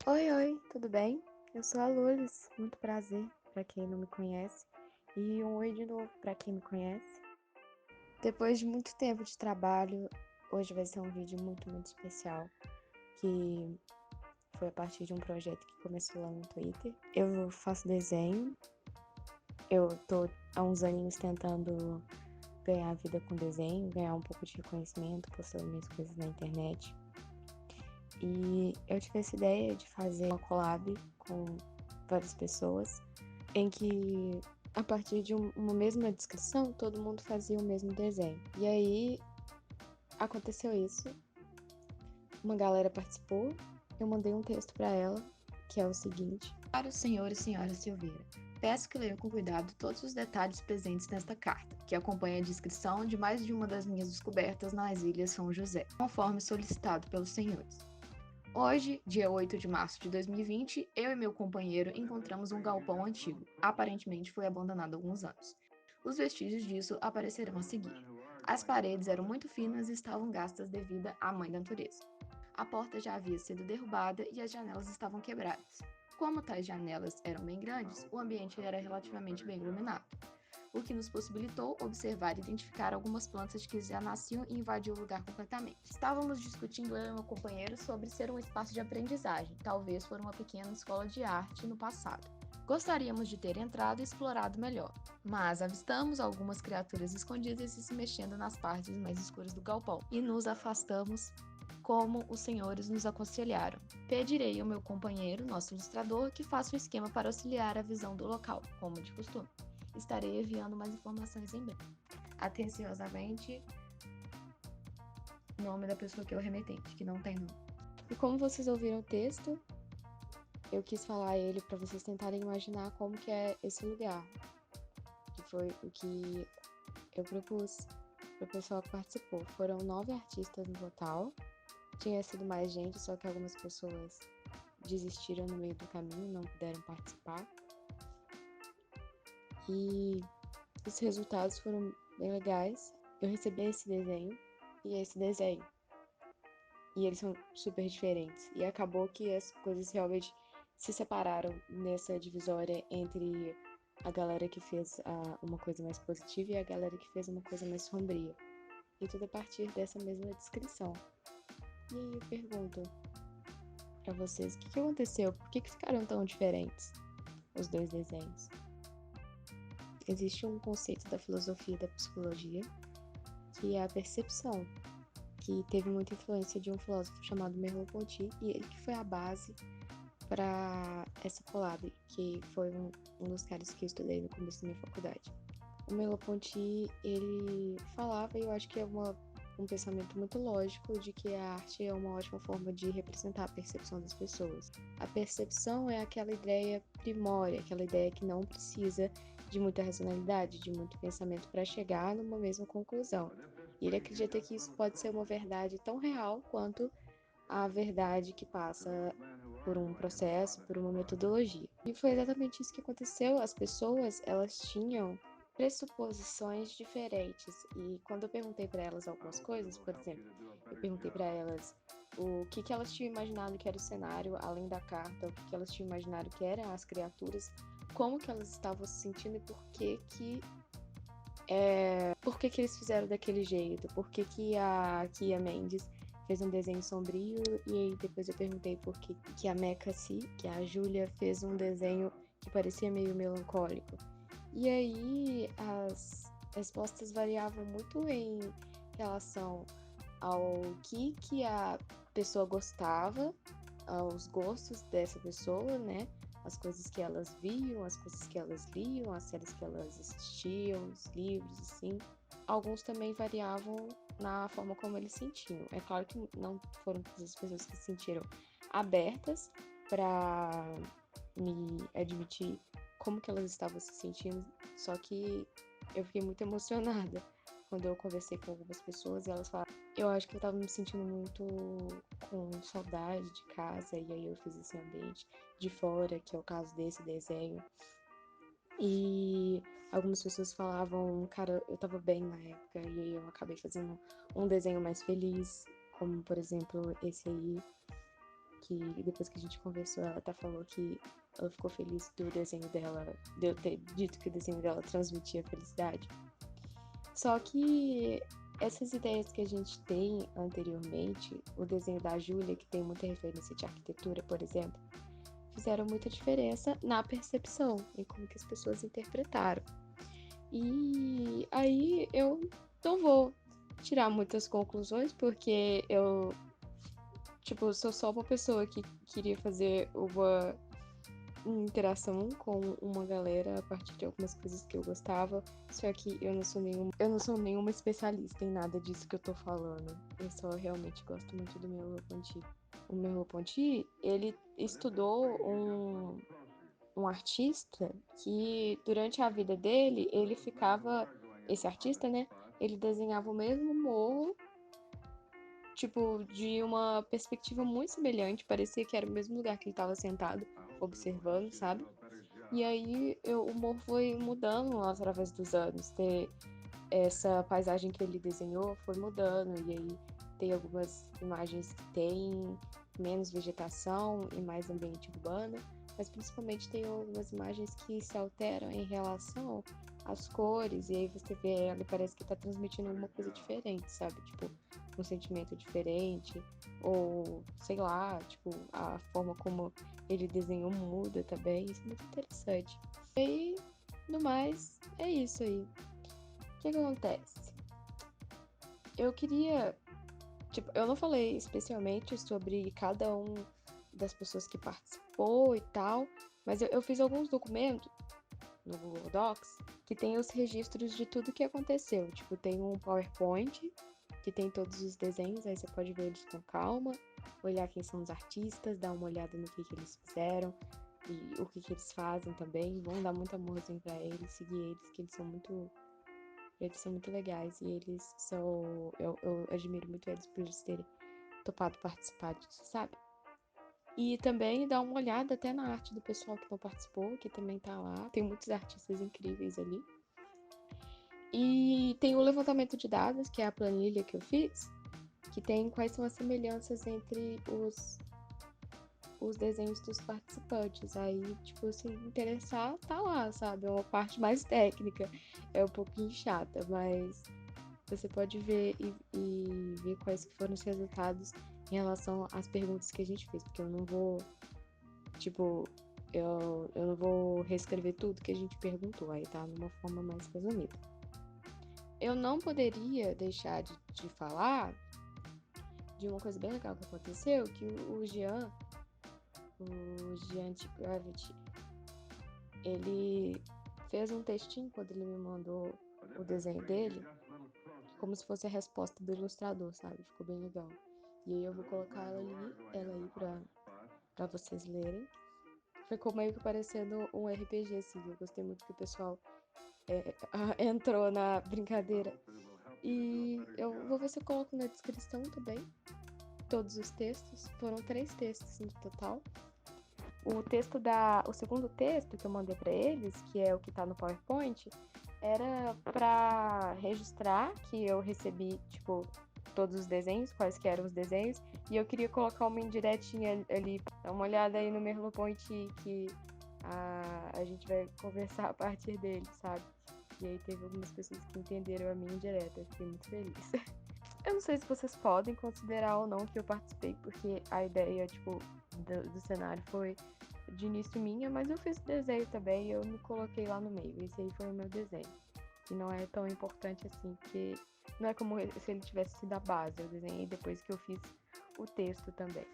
Oi, oi, tudo bem? Eu sou a Lulis, muito prazer para quem não me conhece e um oi de novo para quem me conhece. Depois de muito tempo de trabalho, hoje vai ser um vídeo muito especial que foi a partir de um projeto que começou lá no Twitter. Eu faço desenho, eu tô há uns aninhos tentando ganhar vida com desenho, ganhar um pouco de reconhecimento, postando minhas coisas na internet. E eu tive essa ideia de fazer uma collab com várias pessoas, em que a partir de uma mesma descrição, todo mundo fazia o mesmo desenho. E aí aconteceu isso, uma galera participou, eu mandei um texto para ela, que é o seguinte: Para o senhor e senhora Silveira, peço que leiam com cuidado todos os detalhes presentes nesta carta, que acompanha a descrição de mais de uma das minhas descobertas nas Ilhas São José, conforme solicitado pelos senhores. Hoje, dia 8 de março de 2020, eu e meu companheiro encontramos um galpão antigo. Aparentemente foi abandonado há alguns anos. Os vestígios disso aparecerão a seguir. As paredes eram muito finas e estavam gastas devido à mãe da natureza. A porta já havia sido derrubada e as janelas estavam quebradas. Como tais janelas eram bem grandes, o ambiente era relativamente bem iluminado, o que nos possibilitou observar e identificar algumas plantas que já nasciam e invadiam o lugar completamente. Estávamos discutindo eu e meu companheiro sobre ser um espaço de aprendizagem, talvez for uma pequena escola de arte no passado. Gostaríamos de ter entrado e explorado melhor, mas avistamos algumas criaturas escondidas e se mexendo nas partes mais escuras do galpão, e nos afastamos como os senhores nos aconselharam. Pedirei ao meu companheiro, nosso ilustrador, que faça um esquema para auxiliar a visão do local, como de costume. Estarei enviando mais informações em breve. Atenciosamente, nome da pessoa que é o remetente, que não tem nome. E como vocês ouviram o texto, eu quis falar ele para vocês tentarem imaginar como que é esse lugar, que foi o que eu propus para o pessoal que participou. Foram 9 artistas no total. Tinha sido mais gente, só que algumas pessoas desistiram no meio do caminho, não puderam participar. E os resultados foram bem legais. Eu recebi esse desenho e esse desenho. E eles são super diferentes. E acabou que as coisas realmente se separaram nessa divisória entre a galera que fez uma coisa mais positiva e a galera que fez uma coisa mais sombria. E tudo a partir dessa mesma descrição. E aí eu pergunto pra vocês, o que aconteceu? Por que ficaram tão diferentes os dois desenhos? Existe um conceito da filosofia e da psicologia, que é a percepção, que teve muita influência de um filósofo chamado Merleau-Ponty, e ele que foi a base para essa collab, que foi um dos caras que eu estudei no começo da minha faculdade. O Merleau-Ponty, ele falava, e eu acho que é um pensamento muito lógico, de que a arte é uma ótima forma de representar a percepção das pessoas. A percepção é aquela ideia primória, aquela ideia que não precisa de muita racionalidade, de muito pensamento para chegar numa mesma conclusão. E ele acredita que isso pode ser uma verdade tão real quanto a verdade que passa por um processo, por uma metodologia. E foi exatamente isso que aconteceu. As pessoas, elas tinham pressuposições diferentes. E quando eu perguntei para elas algumas coisas, por exemplo, eu perguntei para elas o que elas tinham imaginado que era o cenário, além da carta, o que elas tinham imaginado que eram as criaturas, como que elas estavam se sentindo e por que eles fizeram daquele jeito, por que a Kia Mendes fez um desenho sombrio, e aí depois eu perguntei por que a Meca Si, que a Júlia, fez um desenho que parecia meio melancólico. E aí as respostas variavam muito em relação ao que a pessoa gostava, aos gostos dessa pessoa, né? As coisas que elas viam, as coisas que elas liam, as séries que elas assistiam, os livros, assim. Alguns também variavam na forma como eles sentiam. É claro que não foram todas as pessoas que se sentiram abertas para me admitir como que elas estavam se sentindo, só que eu fiquei muito emocionada quando eu conversei com algumas pessoas e elas falaram, eu acho que eu tava me sentindo muito com saudade de casa, e aí eu fiz esse ambiente de fora, que é o caso desse desenho. E algumas pessoas falavam, cara, eu tava bem na época, e aí eu acabei fazendo um desenho mais feliz, como por exemplo esse aí, que depois que a gente conversou, ela até falou que ela ficou feliz do desenho dela, de eu ter dito que o desenho dela transmitia felicidade. Só que essas ideias que a gente tem anteriormente, o desenho da Júlia, que tem muita referência de arquitetura, por exemplo, fizeram muita diferença na percepção e como que as pessoas interpretaram. E aí eu não vou tirar muitas conclusões, porque eu, tipo, sou só uma pessoa que queria fazer uma interação com uma galera a partir de algumas coisas que eu gostava. Só que eu não sou nenhuma especialista em nada disso que eu tô falando. Eu só realmente gosto muito do Merleau-Ponty. O Merleau-Ponty, ele estudou um artista que durante a vida dele, ele ficava, esse artista, né? Ele desenhava o mesmo morro, tipo, de uma perspectiva muito semelhante, parecia que era o mesmo lugar que ele estava sentado, observando, sabe? E aí o morro foi mudando através dos anos. Essa paisagem que ele desenhou foi mudando, e aí tem algumas imagens que tem menos vegetação e mais ambiente urbano, mas principalmente tem algumas imagens que se alteram em relação às cores, e aí você vê ela e parece que tá transmitindo alguma coisa diferente, sabe? Tipo, um sentimento diferente, ou sei lá, tipo, a forma como ele desenhou muda também, isso é muito interessante. E aí, no mais, é isso aí. O que acontece? Eu queria, tipo, eu não falei especialmente sobre cada um das pessoas que participou e tal, mas eu fiz alguns documentos no Google Docs que tem os registros de tudo que aconteceu. Tipo, tem um PowerPoint que tem todos os desenhos, aí você pode ver eles com calma, olhar quem são os artistas, dar uma olhada no que eles fizeram e o que eles fazem também. Vão dar muito amorzinho pra eles, seguir eles, que eles são muito legais e eles são. Eu admiro muito eles por eles terem topado participar disso, sabe? E também dar uma olhada até na arte do pessoal que não participou, que também tá lá. Tem muitos artistas incríveis ali. E tem o levantamento de dados, que é a planilha que eu fiz, que tem quais são as semelhanças entre os desenhos dos participantes. Aí, tipo, se interessar, tá lá, sabe? É uma parte mais técnica, é um pouquinho chata, mas você pode ver e ver quais que foram os resultados em relação às perguntas que a gente fez, porque eu não vou, tipo, eu não vou reescrever tudo que a gente perguntou, aí tá numa forma mais resumida. Eu não poderia deixar de falar de uma coisa bem legal que aconteceu, que o Jean de Gravity, ele fez um textinho quando ele me mandou o desenho dele, como se fosse a resposta do ilustrador, sabe? Ficou bem legal. E aí eu vou colocar ela aí pra vocês lerem. Ficou meio que parecendo um RPG, assim. Eu gostei muito que o pessoal entrou na brincadeira. E eu vou ver se eu coloco na descrição também todos os textos. Foram 3 textos no total. O segundo texto que eu mandei para eles, que é o que tá no PowerPoint, era para registrar que eu recebi, tipo, todos os desenhos, quais que eram os desenhos, e eu queria colocar uma indiretinha ali, dar uma olhada aí no Merleau-Ponty que a gente vai conversar a partir dele, sabe? E aí teve algumas pessoas que entenderam a minha indireta, eu fiquei muito feliz. Eu não sei se vocês podem considerar ou não que eu participei, porque a ideia, tipo, do cenário foi de início minha, mas eu fiz desenho também e eu me coloquei lá no meio. Esse aí foi o meu desenho. E não é tão importante assim, porque não é como se ele tivesse sido a base. Eu desenhei depois que eu fiz o texto também.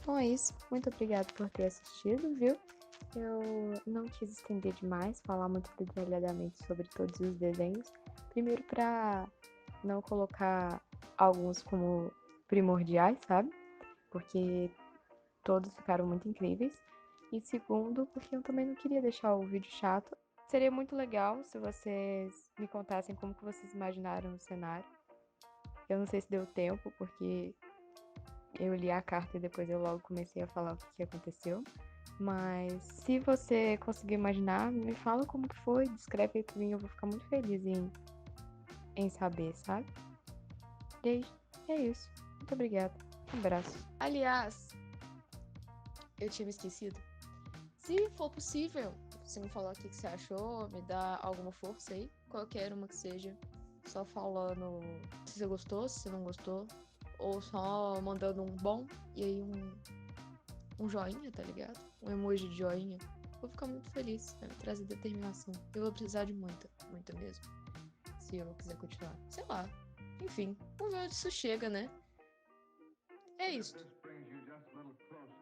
Bom, é isso. Muito obrigada por ter assistido, viu? Eu não quis estender demais, falar muito detalhadamente sobre todos os desenhos. Primeiro, para não colocar alguns como primordiais, sabe? Porque todos ficaram muito incríveis. E segundo, porque eu também não queria deixar o vídeo chato. Seria muito legal se vocês me contassem como que vocês imaginaram o cenário. Eu não sei se deu tempo, porque eu li a carta e depois eu logo comecei a falar o que aconteceu. Mas se você conseguir imaginar, me fala como que foi, descreve aí pra mim, eu vou ficar muito feliz em saber, sabe? E aí, é isso. Muito obrigada. Um abraço. Aliás, Eu tinha me esquecido. Se for possível, você me falar o que você achou, me dá alguma força aí, qualquer uma que seja, só falando se você gostou, se você não gostou, ou só mandando um bom e aí um joinha, tá ligado? Um emoji de joinha. Vou ficar muito feliz, vai me trazer determinação. Eu vou precisar de muita, muita mesmo, se eu quiser continuar. Sei lá. Enfim, vamos ver onde isso chega, né? É isso. This brings you just a little closer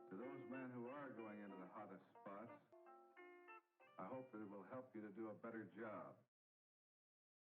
to those men who are going into the hottest spots. I hope that it will help you to do a better job.